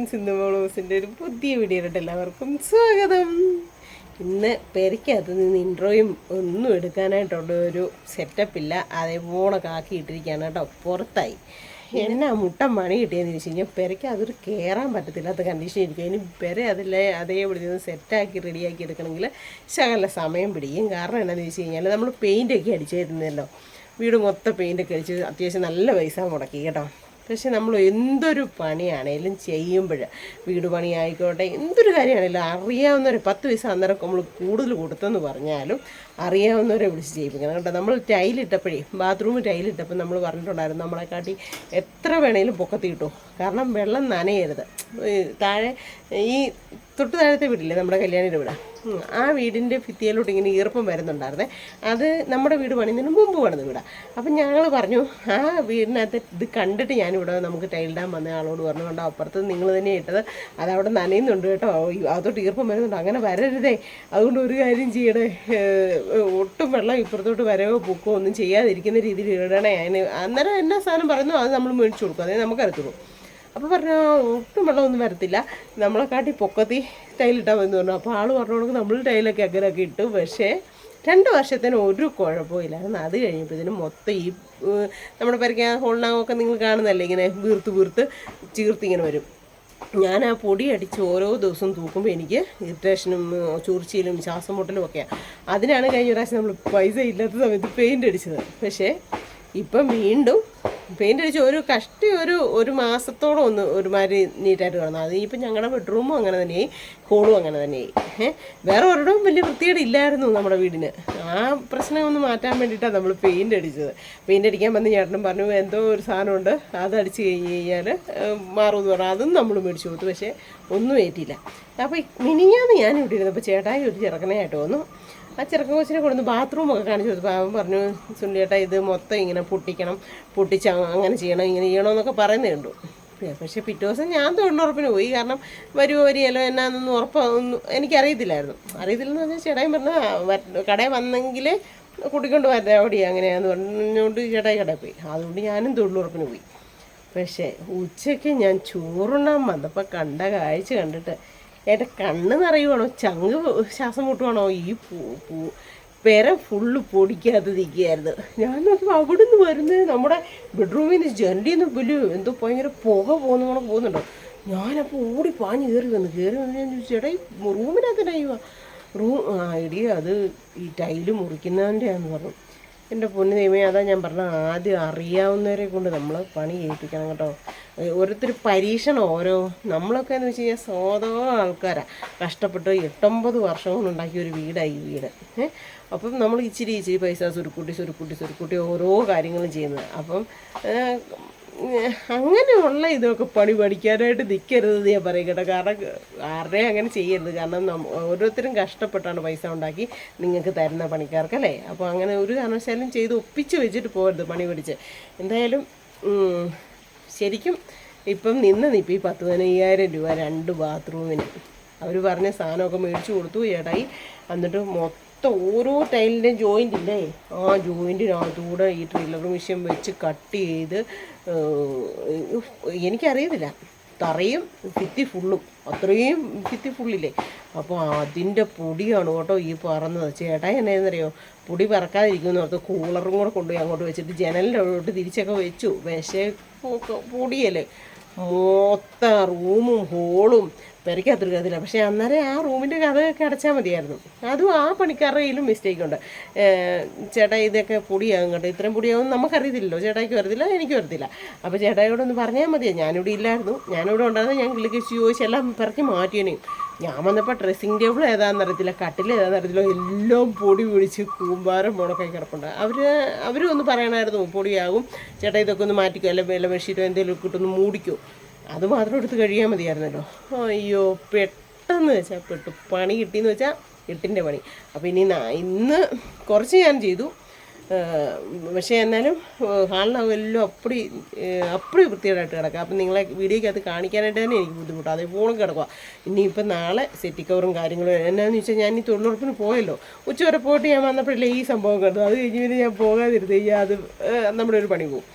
സിന്ധു ബ്ലോഗ്സിൻ്റെ ഒരു പുതിയ വീഡിയോയിലോട്ട് എല്ലാവർക്കും സ്വാഗതം. ഇന്ന് പെരയ്ക്കകത്ത് നിന്ന് ഇൻട്രോയും ഒന്നും എടുക്കാനായിട്ടുള്ള ഒരു സെറ്റപ്പ് ഇല്ല, അതേപോലെ കാക്കിയിട്ടിരിക്കുകയാണ് കേട്ടോ. പുറത്തായി എന്നാ മുട്ട മണി കിട്ടിയെന്ന് ചോദിച്ചു കഴിഞ്ഞാൽ പെരയ്ക്ക് അതൊരു കയറാൻ പറ്റത്തില്ലാത്ത കണ്ടീഷൻ ഇരിക്കും. ഇനി പെര അതിലെ അതേപടി നിന്ന് സെറ്റാക്കി റെഡിയാക്കി എടുക്കണമെങ്കിൽ ശകല സമയം പിടിക്കും. കാരണം എന്താണെന്ന് വെച്ച് കഴിഞ്ഞാൽ നമ്മൾ പെയിൻ്റൊക്കെ അടിച്ചായിരുന്നല്ലോ, വീട് മൊത്തം പെയിൻ്റൊക്കെ അടിച്ച് അത്യാവശ്യം നല്ല പൈസ മുടക്കി കേട്ടോ. പക്ഷെ നമ്മൾ എന്തൊരു പണിയാണേലും ചെയ്യുമ്പോൾ, വീട് പണി ആയിക്കോട്ടെ എന്തൊരു കാര്യമാണേലും അറിയാവുന്നവരെ 10 പൈസ അന്നേരം നമ്മൾ കൂടുതൽ കൊടുത്തെന്ന് പറഞ്ഞാലും അറിയാവുന്നവരെ വിളിച്ച് ചെയ്യിപ്പിക്കണം കേട്ടോ. നമ്മൾ ടൈലിട്ടപ്പോഴേ, ബാത്റൂമിൽ ടൈലിട്ടപ്പോൾ നമ്മൾ പറഞ്ഞിട്ടുണ്ടായിരുന്നു നമ്മളെക്കാട്ടി എത്ര വേണേലും പൊക്കത്തി കിട്ടും. കാരണം വെള്ളം നനയരുത്. താഴെ ഈ തൊട്ട് താഴത്തെ വീടില്ലേ നമ്മുടെ കല്യാണിയുടെ വീട്, ആ വീടിൻ്റെ ഭിത്തിയിലോട്ട് ഇങ്ങനെ ഈർപ്പം വരുന്നുണ്ടായിരുന്നേ. അത് നമ്മുടെ വീട് പണിയുന്നതിന് മുമ്പ് പണിത വീടാണ്. അപ്പം ഞങ്ങൾ പറഞ്ഞു ആ വീടിനകത്ത് ഇത് കണ്ടിട്ട് ഞാനിവിടെ നമുക്ക് ടൈലിടാൻ വന്ന ആളോട് പറഞ്ഞു, കണ്ടോ അപ്പുറത്ത് നിങ്ങൾ തന്നെ ഇട്ടത്, അതവിടെ നനയുന്നുണ്ട് കേട്ടോ, അതോട്ട് ഈർപ്പം വരുന്നുണ്ട്, അങ്ങനെ വരരുതേ, അതുകൊണ്ട് ഒരു കാര്യം ചെയ്യണേ, ഒട്ടും വെള്ളം ഇപ്പുറത്തോട്ട് വരവോ പൊക്കോ ഒന്നും ചെയ്യാതിരിക്കുന്ന രീതിയിൽ ഇടണേ. അതിന് അന്നേരം എന്നാ സാധനം പറയുന്നു അത് നമ്മൾ മേടിച്ചു കൊടുക്കും, അതേ നമുക്കറിയത്തുള്ളൂ. അപ്പോൾ പറഞ്ഞു ഒട്ടും വെള്ളമൊന്നും വരത്തില്ല, നമ്മളെക്കാട്ടി പൊക്കത്തി ടൈലിട്ടാൽ മതി പറഞ്ഞു. അപ്പോൾ ആൾ പറഞ്ഞോണ്ട് നമ്മൾ ടൈലൊക്കെ അങ്ങനെയൊക്കെ ഇട്ടു. പക്ഷേ 2 വർഷത്തിന് ഒരു കുഴപ്പമില്ലായിരുന്നു. അത് കഴിഞ്ഞപ്പോഴത്തേനും മൊത്തം ഈ നമ്മുടെ പരിക്കാൻ ഹോളിനകമൊക്കെ നിങ്ങൾ കാണുന്നല്ലേ, ഇങ്ങനെ വീർത്ത് ചീർത്തിങ്ങനെ വരും. ഞാൻ ആ പൊടി അടിച്ച് ഓരോ ദിവസവും തൂക്കുമ്പോൾ എനിക്ക് ഇറിറ്റേഷനും ചൊറിച്ചിലും ശ്വാസം മുട്ടലും ഒക്കെയാണ്. അതിനാണ് കഴിഞ്ഞ പ്രാവശ്യം നമ്മൾ പൈസ ഇല്ലാത്ത സമയത്ത് പെയിൻ്റ് അടിച്ചത്. പക്ഷേ ഇപ്പം വീണ്ടും പെയിൻ്റ് അടിച്ച് ഒരു മാസത്തോളം ഒന്ന് ഒരുമാതിരി നീറ്റായിട്ട് കിടന്നു. അത് ഇപ്പം ഞങ്ങളുടെ ബെഡ്റൂമും അങ്ങനെ തന്നെയായി, ഹോളും അങ്ങനെ തന്നെയായി. വേറെ ഒരിടവും വലിയ വൃത്തികേട് ഇല്ലായിരുന്നു നമ്മുടെ വീടിന്. ആ പ്രശ്നം മാറ്റാൻ വേണ്ടിയിട്ടാണ് നമ്മൾ പെയിൻ്റ് അടിച്ചത്. പെയിൻ്റ് അടിക്കാൻ വന്ന് ചേട്ടനും പറഞ്ഞു എന്തോ ഒരു സാധനമുണ്ട് അതടിച്ച് കഴിഞ്ഞ് കഴിഞ്ഞാൽ മാറുമെന്ന് പറഞ്ഞു. അതും നമ്മൾ മേടിച്ചു കൊടുത്തു. പക്ഷേ ഒന്നും ഏറ്റില്ല. അപ്പോൾ മിനിഞ്ഞാന്ന് ഞാനിവിടെ ഇരുന്നപ്പോൾ ചേട്ടായി ഒരു ചെറുക്കനായിട്ട് വന്നു. ആ ചെറുക്കൻ കൊച്ചിനെ കൊടുത്ത് ബാത്റൂമൊക്കെ കാണിച്ചു കൊടുത്തപ്പോൾ അവൻ പറഞ്ഞു, സുണ്ടിയേട്ടാ ഇത് മൊത്തം ഇങ്ങനെ പൊട്ടിച്ച് അങ്ങനെ ചെയ്യണം ഇങ്ങനെ ചെയ്യണമെന്നൊക്കെ പറയുന്നേ ഉണ്ടു. പക്ഷേ പിറ്റേ ദിവസം ഞാൻ തൊഴിലുറപ്പിന് പോയി. കാരണം വരികയല്ലോ എന്നാന്നൊന്നും ഉറപ്പൊന്നും എനിക്കറിയത്തില്ലായിരുന്നു. അറിയത്തില്ലെന്ന് പറഞ്ഞാൽ ചേട്ടായി പറഞ്ഞാൽ കടയിൽ വന്നെങ്കിൽ കൂട്ടിക്കൊണ്ട് വരാം അവിടെ അങ്ങനെയാന്ന് പറഞ്ഞുകൊണ്ട് ചേട്ടായി കടയിൽ പോയി. അതുകൊണ്ട് ഞാനും തൊഴിലുറപ്പിന് പോയി. പക്ഷേ ഉച്ചയ്ക്ക് ഞാൻ ചോറുണ്ണാൻ വന്നപ്പോൾ കണ്ട കാഴ്ച കണ്ടിട്ട് എൻ്റെ കണ്ണ് നിറയുവാണോ ചങ്ക് ശ്വാസം മുട്ടുവാണോ, ഈ പെര ഫുള്ള് പൊടിക്കാതെ നിൽക്കുകയായിരുന്നു. ഞാൻ നോക്കുമ്പോൾ അവിടെ നിന്ന് വരുന്നത് നമ്മുടെ ബെഡ്റൂമിൽ നിന്ന് ജനലിൽ നിന്ന് വലിയ എന്തോ ഭയങ്കര പുക പോകുന്നുണ്ടോ. ഞാനപ്പോൾ ഓടി പാഞ്ഞ് കയറി വന്നു ഞാൻ ചോദിച്ചു, ചേട്ടാ ഈ റൂമിനകത്ത് ടൈവാ ഇടി അത് ഈ ടൈല് മുറിക്കുന്നതിൻ്റെയാന്ന് പറഞ്ഞു. എൻ്റെ പൊന്നു ദൈവമേ, അതാ ഞാൻ പറഞ്ഞത്, ആദ്യം അറിയാവുന്നവരെ കൊണ്ട് നമ്മൾ പണി ചെയ്യിപ്പിക്കണം കേട്ടോ. ഓരോരുത്തർ പരീക്ഷണം നമ്മളൊക്കെ എന്ന് വെച്ച് കഴിഞ്ഞാൽ സാധാരണ ആൾക്കാരാണ്, കഷ്ടപ്പെട്ട് 8-9 വർഷം കൊണ്ടുണ്ടാക്കിയ ഒരു വീടായി ഈ വീട്. അപ്പം നമ്മൾ ഇച്ചിരി പൈസ സുരുക്കൂട്ടി ഓരോ കാര്യങ്ങളും ചെയ്യുന്നത്. അപ്പം അങ്ങനെയുള്ള ഇതൊക്കെ പണി പഠിക്കാനായിട്ട് നിൽക്കരുത് ഞാൻ പറയും കേട്ടോ. കാരണം ആരുടെയും അങ്ങനെ ചെയ്യരുത്. കാരണം ഓരോരുത്തരും കഷ്ടപ്പെട്ടാണ് പൈസ ഉണ്ടാക്കി നിങ്ങൾക്ക് തരുന്ന പണിക്കാർക്കല്ലേ. അപ്പോൾ അങ്ങനെ ഒരു കാരണവശാലും ചെയ്ത് ഒപ്പിച്ച് വെച്ചിട്ട് പോകരുത് പണി പഠിച്ച്. എന്തായാലും ശരിക്കും ഇപ്പം നിന്നിപ്പോൾ ഈ 10-15,000 രൂപ 2 ബാത്റൂമിന് അവർ പറഞ്ഞ സാധനമൊക്കെ മേടിച്ച് കൊടുത്തു ചേട്ടായി. എന്നിട്ട് മൊത്തം ഓരോ ടൈലിൻ്റെയും ജോയിൻ്റ് ഇല്ലേ, ആ ജോയിൻറ്റിനകത്തൂടെ ഈ ഡ്രില്ലർ മെഷീൻ വെച്ച് കട്ട് ചെയ്ത് എനിക്കറിയത്തില്ല, തറയും ഭിത്തി ഫുള്ളും അത്രയും ഭിത്തി ഫുള്ളില്ലേ. അപ്പോൾ അതിൻ്റെ പൊടിയാണ് കേട്ടോ ഈ പറന്നത്. ചേട്ടായി എന്നായിരുന്നറിയോ, പൊടി പറക്കാതിരിക്കുമെന്ന് ഓർത്ത് കൂളറും കൂടെ കൊണ്ടുപോയി അങ്ങോട്ട് വെച്ചിട്ട് ജനലിൻ്റെ അവിടോട്ട് തിരിച്ചൊക്കെ വെച്ചു. പക്ഷേ പൊടിയല്ലേ, മൊത്തം റൂമും ഹോളും പെരയ്ക്കകത്തിരിക്കത്തില്ല. പക്ഷേ അന്നേരം ആ റൂമിൻ്റെ കഥയൊക്കെ അടച്ചാൽ മതിയായിരുന്നു. അതും ആ പണിക്കാരുടെ കയ്യിലും മിസ്റ്റേക്ക് ഉണ്ട്. ചേട്ടാ ഇതൊക്കെ പൊടിയാകും കേട്ടോ, ഇത്രയും പൊടിയാകും നമുക്കറിയത്തില്ലല്ലോ, ചേട്ടായിക്ക് വരത്തില്ല എനിക്ക് വരത്തില്ല. അപ്പോൾ ചേട്ടായിയോടൊന്ന് പറഞ്ഞാൽ മതിയോ, ഞാനിവിടെ ഇല്ലായിരുന്നു, ഞാനിവിടെ ഉണ്ടായിരുന്നു, ഞാൻ കിളിക്കിച്ച് ചോദിച്ച് എല്ലാം പിറക്കി മാറ്റിയനെയും. ഞാൻ വന്നപ്പോൾ ഡ്രസ്സിങ് ടേബിൾ ഏതാണെന്നറിയത്തില്ല, കട്ടിൽ ഏതാണെന്നറിയത്തില്ല, എല്ലാം പൊടി പിടിച്ച് കൂമ്പാരം മുണക്കായി കിടപ്പുണ്ട്. അവരും ഒന്ന് പറയണമായിരുന്നു പൊടിയാകും ചേട്ടാ, ഇതൊക്കെ ഒന്ന് മാറ്റിക്കോ, അല്ലെ വെള്ള ബെഡ്ഷീറ്റോ എന്തെങ്കിലും ഇട്ടൊന്ന് മൂടിക്കോ, അത് മാത്രം എടുത്ത് കഴിയാൻ മതിയായിരുന്നല്ലോ. അയ്യോ പെട്ടെന്ന് വെച്ചാൽ പണി കിട്ടിയെന്ന് വെച്ചാൽ 8ൻ്റെ പണി. അപ്പോൾ ഇന്ന് കുറച്ച് ഞാൻ ചെയ്തു. പക്ഷേ എന്നാലും ഹാളിനകം എല്ലാം അപ്പടി വൃത്തികേടായിട്ട് കിടക്കുക. അപ്പം നിങ്ങളെ വീഡിയോയ്ക്കകത്ത് കാണിക്കാനായിട്ട് തന്നെ എനിക്ക് ബുദ്ധിമുട്ടാണ്, അതേപോലെ കിടക്കുക. ഇനിയിപ്പം നാളെ സെറ്റി കവറും കാര്യങ്ങളും എന്നാന്ന് വെച്ചാൽ ഞാൻ ഈ തൊഴിലുറപ്പിന് പോയല്ലോ, ഉച്ചവരെ പോയിട്ട് ഞാൻ വന്നപ്പോഴല്ലേ ഈ സംഭവം കണ്ടു. അത് കഴിഞ്ഞ് പിന്നെ ഞാൻ പോകാതിരുന്ന് കഴിഞ്ഞാൽ അത് നമ്മുടെ ഒരു പണി പോകും.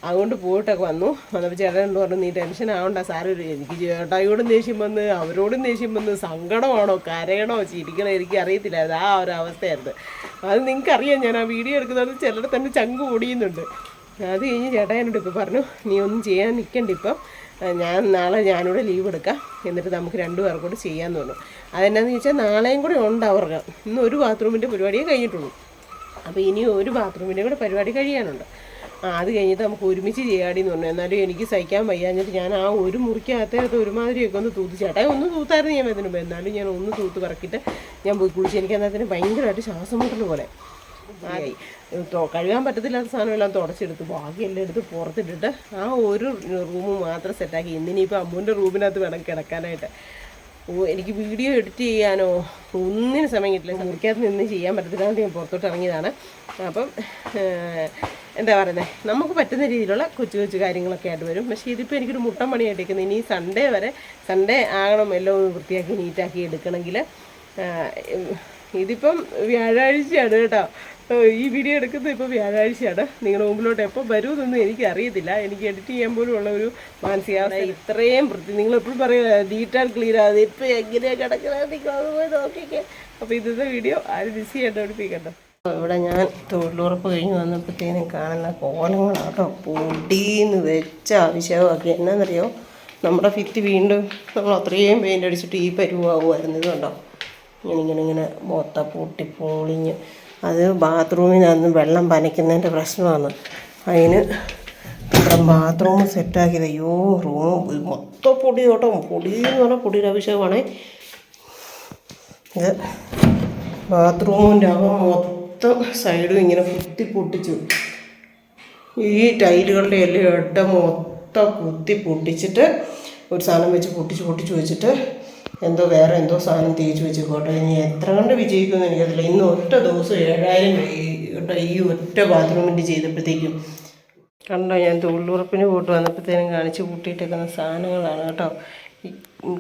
അതുകൊണ്ട് പോയിട്ടൊക്കെ വന്നപ്പോൾ ചേട്ടൻ പറഞ്ഞു നീ ടെൻഷൻ ആവണ്ട സാരമില്ല, എനിക്ക് ചേട്ടായിയോടും ദേഷ്യം വന്ന് അവരോടും ദേഷ്യം വന്ന് സങ്കടമാണോ കരയണോ ചിരിക്കണോ എനിക്ക് അറിയത്തില്ലായിരുന്നു, ആ ഒരു അവസ്ഥയായിരുന്നു. അത് നിങ്ങൾക്കറിയാം, ഞാൻ ആ വീഡിയോ എടുക്കുന്നത് ചിലരുടെ തന്നെ ചങ്ക് പൊടിയുന്നുണ്ട്. അത് കഴിഞ്ഞ് ചേട്ടായിനോട് ഇപ്പോൾ പറഞ്ഞു നീ ഒന്നും ചെയ്യാൻ നിൽക്കണ്ട, ഇപ്പം നാളെ ഞാനിവിടെ ലീവ് എടുക്കാം, എന്നിട്ട് നമുക്ക് 2 പേർ കൂടെ ചെയ്യാമെന്ന് പറഞ്ഞു. അതെന്നാന്ന് ചോദിച്ചാൽ നാളെയും കൂടെ ഉണ്ട് അവർക്ക്. ഇന്ന് ഒരു ബാത്റൂമിൻ്റെ പരിപാടിയേ കഴിഞ്ഞിട്ടുള്ളൂ, അപ്പോൾ ഇനി ഒരു ബാത്റൂമിൻ്റെ കൂടെ പരിപാടി കഴിയാനുണ്ട്. അത് കഴിഞ്ഞിട്ട് നമുക്ക് ഒരുമിച്ച് ചെയ്യാടിയെന്ന് പറഞ്ഞു. എന്നാലും എനിക്ക് സഹിക്കാൻ വയ്യാഞ്ഞിട്ട് ഞാൻ ആ ഒരു മുറിക്കകത്ത് ഒരുമാതിരിയൊക്കെ ഒന്ന് തൂത്ത്, ചേട്ടായി ഒന്ന് തൂത്തായിരുന്നു ഞാൻ അതിന് മുമ്പ്, എന്നാലും ഞാൻ ഒന്ന് തൂത്ത് പറക്കിയിട്ട് ഞാൻ പോയി കുളിച്ച്. എനിക്ക് അന്നേരത്തിന് ഭയങ്കരമായിട്ട് ശ്വാസം മുട്ടൽ പോലെ ആയി. കഴുകാൻ പറ്റത്തില്ലാത്ത സാധനമെല്ലാം തുടച്ചെടുത്ത് ബാക്കിയെല്ലാം എടുത്ത് പുറത്തിട്ടിട്ട് ആ ഒരു റൂം മാത്രം സെറ്റാക്കി. ഇന്നിനിപ്പോൾ അമ്മൂൻ്റെ റൂമിനകത്ത് വേണം കിടക്കാനായിട്ട്. എനിക്ക് വീഡിയോ എഡിറ്റ് ചെയ്യാനോ ഒന്നിനും സമയം കിട്ടില്ല, മുറിക്കകത്ത് നിന്ന് ചെയ്യാൻ പറ്റത്തില്ലാതെ ഞാൻ പുറത്തോട്ട് ഇറങ്ങിയതാണ്. അപ്പം എന്താ പറയുന്നത്, നമുക്ക് പറ്റുന്ന രീതിയിലുള്ള കൊച്ചു കൊച്ചു കാര്യങ്ങളൊക്കെ ആയിട്ട് വരും. പക്ഷേ ഇതിപ്പോൾ എനിക്കൊരു മുട്ടൻ പണിയായിട്ടിരിക്കുന്നത്. ഇനി സൺഡേ ആകണം എല്ലാം ഒന്ന് വൃത്തിയാക്കി നീറ്റാക്കി എടുക്കണമെങ്കിൽ. ഇതിപ്പം വ്യാഴാഴ്ചയാണ് കേട്ടോ, ഈ വീഡിയോ എടുക്കുന്നത് ഇപ്പോൾ വ്യാഴാഴ്ചയാണ്. നിങ്ങളുടെ മുമ്പിലോട്ട് എപ്പോൾ വരുമെന്നൊന്നും എനിക്ക് അറിയത്തില്ല. എനിക്ക് എഡിറ്റ് ചെയ്യാൻ പോലും ഉള്ള ഒരു മാനസികാവസ്ഥ ഇത്രയും നിങ്ങളെപ്പോഴും പറയുക ഡീറ്റെയിൽ ക്ലിയർ ആകുന്നത് ഇപ്പോൾ എങ്ങനെയാണ് കിടക്കുന്നത് നിങ്ങൾ അതുപോലെ നോക്കിക്കേ. അപ്പോൾ ഇന്നത്തെ വീഡിയോ ആരും മിസ് ചെയ്യേണ്ട പഠിപ്പിക്കട്ടോ. ഇവിടെ ഞാൻ തൊഴിലുറപ്പ് കഴിഞ്ഞ് വന്നപ്പോഴത്തേനും കാണുന്ന കോലങ്ങളാട്ടോ, പൊടിയെന്ന് വെച്ച ആവശ്യമാക്കി. എന്നാന്നറിയോ, നമ്മുടെ ഭിത്തി വീണ്ടും നമ്മൾ അത്രയും പെയിൻ്റ് അടിച്ചിട്ട് ഈ പരുവാകുമായിരുന്നു. ഇതുണ്ടോ ഇങ്ങനെ മൊത്തം പൊട്ടിപ്പൊളിഞ്ഞ്. അത് ബാത്റൂമിനകത്ത് വെള്ളം പനയ്ക്കുന്നതിൻ്റെ പ്രശ്നമാണ്. അതിന് ഇവിടെ ബാത്റൂം സെറ്റാക്കിയത്. അയ്യോ റൂം മൊത്തം പൊടി കേട്ടോ, പൊടി എന്ന് പറഞ്ഞാൽ പൊടിയുടെ അഭിഷേകമാണ്. ഇത് ബാത്റൂമിൻ്റെ അകം മൊത്തം സൈഡും ഇങ്ങനെ പൊട്ടിച്ചു. ഈ ടൈലുകളുടെ എല്ലാം ഇട മൊത്തം പൊട്ടിച്ചിട്ട് ഒരു സാധനം വെച്ച് പൊട്ടിച്ച് വെച്ചിട്ട് വേറെ എന്തോ സാധനം തേച്ച് വെച്ച് കോട്ടെ. ഇനി എത്ര കണ്ട് വിജയിക്കുമെന്ന് എനിക്കറിയില്ല. ഇന്ന് ഒറ്റ ദിവസം 7000 കേട്ടോ ഈ ഒറ്റ ബാത്റൂമിൻ്റെ ചെയ്തപ്പോഴത്തേക്കും. കണ്ടോ, ഞാൻ തൊഴിലുറപ്പിന് പോയിട്ട് വന്നപ്പോഴത്തേനും കാണിച്ച് കൂട്ടിയിട്ടേക്കുന്ന സാധനങ്ങളാണ് കേട്ടോ.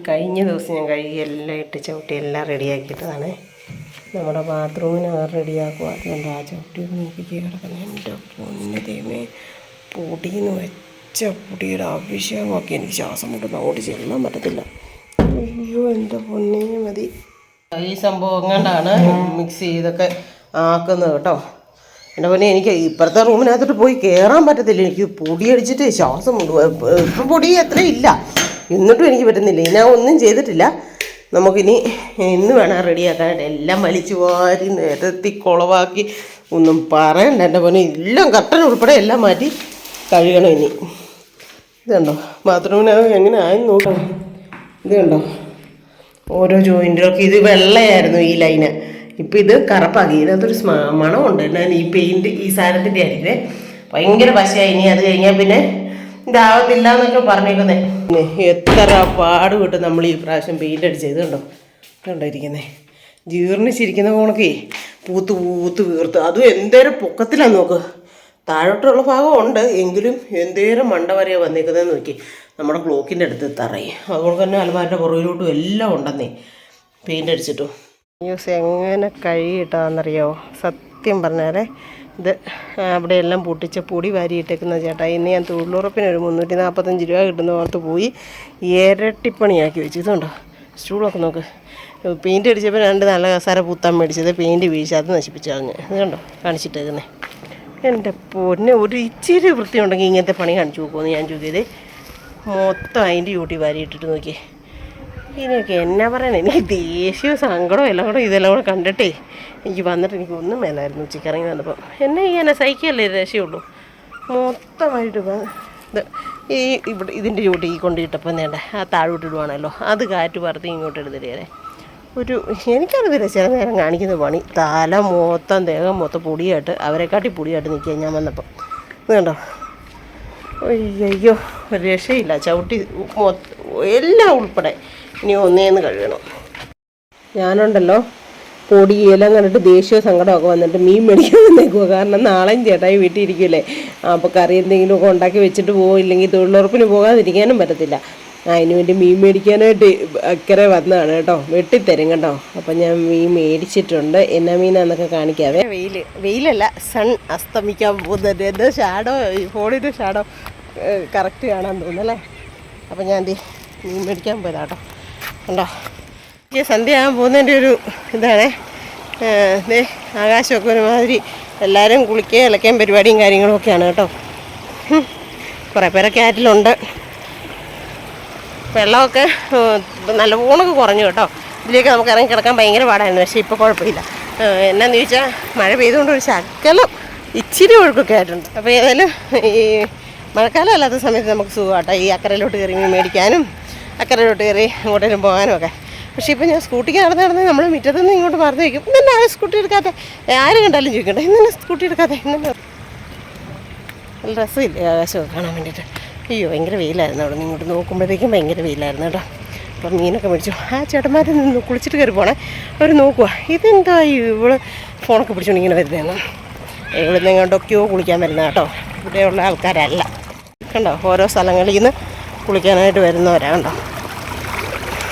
കഴിഞ്ഞ ദിവസം ഞാൻ കഴുകി എല്ലാം ഇട്ട് ചവിട്ടി എല്ലാം റെഡിയാക്കിയിട്ടതാണ്. നമ്മുടെ ബാത്റൂമിനകത്ത് റെഡിയാക്കുക. അതുകൊണ്ട് ആ ചവിട്ടി നോക്കിക്കുക കിടക്കുന്നത്. എൻ്റെ പൊന്നതേമേ, പൊടിയെന്ന് വെച്ച പൊടിയുടെ അഭിഷേകമൊക്കെ എനിക്ക് ശ്വാസം മുട്ടുന്ന അങ്ങോട്ട് ചെല്ലാൻ പറ്റത്തില്ല. അയ്യോ എൻ്റെ പൊന്നേ മതി. ഈ സംഭവം കൊണ്ടാണ് മിക്സ് ചെയ്തൊക്കെ ആക്കുന്നത് കേട്ടോ. എൻ്റെ പൊന്നെ, എനിക്ക് ഇപ്പുറത്തെ റൂമിനകത്തോട്ട് പോയി കയറാൻ പറ്റത്തില്ല. എനിക്ക് പൊടി അടിച്ചിട്ട് ശ്വാസം മുട്ടും. ഇപ്പം പൊടി അത്ര ഇല്ല, എന്നിട്ടും എനിക്ക് പറ്റുന്നില്ല. ഞാൻ ഒന്നും ചെയ്തിട്ടില്ല. നമുക്കിനി ഇന്ന് വേണം റെഡിയാക്കാനായിട്ട്. എല്ലാം വലിച്ചു വാരി നിരത്തി കുളവാക്കി ഒന്നും പറയണ്ട എൻ്റെ പൊന്നെ. എല്ലാം കർട്ടൻ ഉൾപ്പെടെ എല്ലാം മാറ്റി കഴുകണം ഇനി. ഇത് കണ്ടോ ബാത്റൂമിനകത്ത് എങ്ങനെ ആയെന്ന് നോക്കണം. ഇത് കണ്ടോ ഓരോ ജോയിൻറ്റിലൊക്കെ. ഇത് വെള്ളയായിരുന്നു ഈ ലൈന്, ഇപ്പം ഇത് കറുപ്പാക്കി. ഇതിനകത്തൊരു മണമുണ്ട്. ഞാൻ ഈ പെയിൻറ്റ് ഈ സാധനത്തിൻ്റെ ആയിരിക്കുമേ, ഭയങ്കര പശയായി. ഇനി അത് കഴിഞ്ഞാൽ പിന്നെ ഇതാവത്തില്ല എന്നൊക്കെ പറഞ്ഞേക്കുന്നേ. എത്ര പാട് വിട്ട് നമ്മൾ ഈ പ്രാവശ്യം പെയിൻ്റ് അടിച്ചത് കണ്ടോ ഇരിക്കുന്നേ. ജീർണിച്ചിരിക്കുന്ന പോണൊക്കെ പൂത്ത് വീർത്ത്. അതും എന്തേരം പൊക്കത്തിലാന്ന് നോക്ക്. താഴോട്ടുള്ള ഭാഗം ഉണ്ട്, എങ്കിലും എന്തേരം മണ്ട വരെയാണ് വന്നേക്കുന്നതെന്ന് നോക്കി. നമ്മുടെ ക്ലോക്കിൻ്റെ അടുത്ത് തറയും അതുകൊണ്ട് തന്നെ അലമാരിൻ്റെ പുറകിലോട്ടും എല്ലാം ഉണ്ടെന്നേ പെയിൻ്റ് അടിച്ചിട്ടും. യൂസ് എങ്ങനെ കഴുകിയിട്ടാണെന്നറിയോ, സത്യം പറഞ്ഞാൽ ഇത് അവിടെയെല്ലാം പൊട്ടിച്ച് പൊടി വാരിയിട്ടേക്കുന്ന ചേട്ടാ. ഇന്ന് ഞാൻ തൊഴിലുറപ്പിന് ഒരു 345 രൂപ കിട്ടുന്ന ഓർത്ത് പോയി ഇരട്ടിപ്പണിയാക്കി വെച്ചു. ഇതുണ്ടോ സ്റ്റൂളൊക്കെ നോക്ക്. പെയിൻറ്റ് അടിച്ചപ്പോൾ 2 നല്ല കസാര പൂത്താൻ മേടിച്ചത് പെയിൻറ്റ് വീഴ്ചാതെ നശിപ്പിച്ചു കളഞ്ഞ്. ഇത് കണ്ടോ കാണിച്ചിട്ടേക്കുന്നേ. എൻ്റെ പൊന്നെ, ഒരു ഇച്ചിരി വൃത്തി ഉണ്ടെങ്കിൽ ഇങ്ങനത്തെ പണി കാണിച്ചു നോക്കുമെന്ന് ഞാൻ ചോദിച്ചത്. മൊത്തം അതിൻ്റെ ചൂട്ടി വാരിയിട്ടിട്ട് നോക്കി. ഇതിനൊക്കെ എന്നാ പറയണേ, എനിക്ക് ദേഷ്യവും സങ്കടവും എല്ലാം കൂടെ ഇതെല്ലാം കൂടെ കണ്ടിട്ടേ എനിക്ക് വന്നിട്ട് എനിക്ക് ഒന്നും മേലായിരുന്നു. ഉച്ചക്കിറങ്ങി വന്നപ്പോൾ എന്നെ ഇങ്ങനെ സഹിക്കല്ലേ രക്ഷയുള്ളൂ. മൊത്തമായിട്ട് ഇത് ഇതിൻ്റെ ചൂട്ടി കൊണ്ടിട്ടപ്പോൾ വേണ്ട ആ താഴോട്ടിടുവാണല്ലോ, അത് കാറ്റ് പറത്തി ഇങ്ങോട്ട് എടുത്തിട്ടേ. എനിക്കറിയില്ല ചില നേരം കാണിക്കുന്ന പണി. തല മൊത്തം ദേഹം മൊത്തം പൊടിയായിട്ട് അവരെക്കാട്ടി പൊടിയായിട്ട് നിൽക്കുക ഞാൻ വന്നപ്പം. ഇത് കണ്ടോ, അയ്യോ ഒരു രക്ഷയില്ല. ചവിട്ടി എല്ലാം ഉൾപ്പെടെ ഇനി ഒന്നേന്ന് കഴുകണം. ഞാനുണ്ടല്ലോ പൊടിയെല്ലാം കണ്ടിട്ട് ദേഷ്യവും സങ്കടമൊക്കെ വന്നിട്ട് മീൻ മേടിക്കാൻ വന്നേക്കുക. കാരണം നാളെയും ചേട്ടായി വീട്ടിൽ ഇരിക്കില്ലേ, അപ്പോൾ കറി എന്തെങ്കിലുമൊക്കെ ഉണ്ടാക്കി വെച്ചിട്ട് പോയില്ലെങ്കിൽ തൊഴിലുറപ്പിന് പോകാതിരിക്കാനും പറ്റത്തില്ല. അതിന് വേണ്ടി മീൻ മേടിക്കാനായിട്ട് അക്കരെ വന്നതാണ് കേട്ടോ. വെട്ടിത്തരും കേട്ടോ. അപ്പം ഞാൻ മീൻ മേടിച്ചിട്ടുണ്ട്. എന്നാ മീനാന്നൊക്കെ കാണിക്കാവേ. വെയിലല്ല, സൺ അസ്തമിക്കാൻ പോകുന്നുണ്ട്. എൻ്റെ ഷാഡോ, ഫോണിൻ്റെ ഷാഡോ കറക്റ്റ് കാണാൻ തോന്നുന്നല്ലേ. അപ്പം ഞാൻ മീൻ മേടിക്കാൻ പോയതാട്ടോ. കണ്ടോ, ഈ സന്ധ്യ ആകാൻ പോകുന്നതിൻ്റെ ഒരു ഇതാണേ. ആകാശമൊക്കെ ഒരുമാതിരി എല്ലാവരും കുളിക്കുകയും ഇളക്കുകയും പരിപാടിയും കാര്യങ്ങളും ഒക്കെയാണ് കേട്ടോ. കുറേ പേരൊക്കെ ആറ്റിലുണ്ട്. വെള്ളമൊക്കെ നല്ലവണ്ണമൊക്കെ കുറഞ്ഞു കേട്ടോ. ഇതിലേക്ക് നമുക്ക് ഇറങ്ങി കിടക്കാൻ ഭയങ്കര പാടായിരുന്നു. പക്ഷേ ഇപ്പോൾ കുഴപ്പമില്ല. എന്നാന്ന് ചോദിച്ചാൽ മഴ പെയ്തുകൊണ്ട് ഒരു ശകലം ഇച്ചിരി ഒഴുക്കൊക്കെ ആയിട്ടുണ്ട്. അപ്പോൾ ഏതായാലും ഈ മഴക്കാലം അല്ലാത്ത സമയത്ത് നമുക്ക് സുഖമാട്ടോ ഈ അക്കരയിലോട്ട് കയറി മീൻ മേടിക്കാനും അക്കരയിലോട്ട് കയറി അങ്ങോട്ടേലും പോകാനും ഒക്കെ. പക്ഷേ ഇപ്പോൾ ഞാൻ സ്കൂട്ടിക്ക് നടന്ന് നമ്മൾ മുറ്റത്തു നിന്ന് ഇങ്ങോട്ട് മറന്നു വയ്ക്കും. ഇന്നെ ആരും സ്കൂട്ടി എടുക്കാതെ, ആരും കണ്ടാലും ചോദിക്കട്ടെ ഇന്നെ സ്കൂട്ടി എടുക്കാതെ. ഇന്നെ നല്ല രസമില്ലേ ആകാശമൊക്കെ കാണാൻ വേണ്ടിയിട്ട്. അയ്യോ ഭയങ്കര വെയിലായിരുന്നു. അവിടെ നിന്ന് ഇങ്ങോട്ട് നോക്കുമ്പോഴത്തേക്കും ഭയങ്കര വെയിലായിരുന്നു കേട്ടോ. അപ്പം മീനൊക്കെ മേടിച്ചു. ആ ചേട്ടന്മാർ നിന്ന് കുളിച്ചിട്ട് കയറി പോണേ. അവർ നോക്കുക ഇതെന്താ ഇവള് ഫോണൊക്കെ പിടിച്ചുകൊണ്ട് ഇങ്ങനെ വരുന്നതെന്ന്. ഇവിടുന്ന് എങ്ങോട്ടൊക്കെയോ കുളിക്കാൻ വരുന്ന കേട്ടോ. ഇവിടെയുള്ള ആൾക്കാരല്ല കണ്ടോ. ഓരോ സ്ഥലങ്ങളിൽ നിന്ന് കുളിക്കാനായിട്ട് വരുന്നവരാ കണ്ടോ.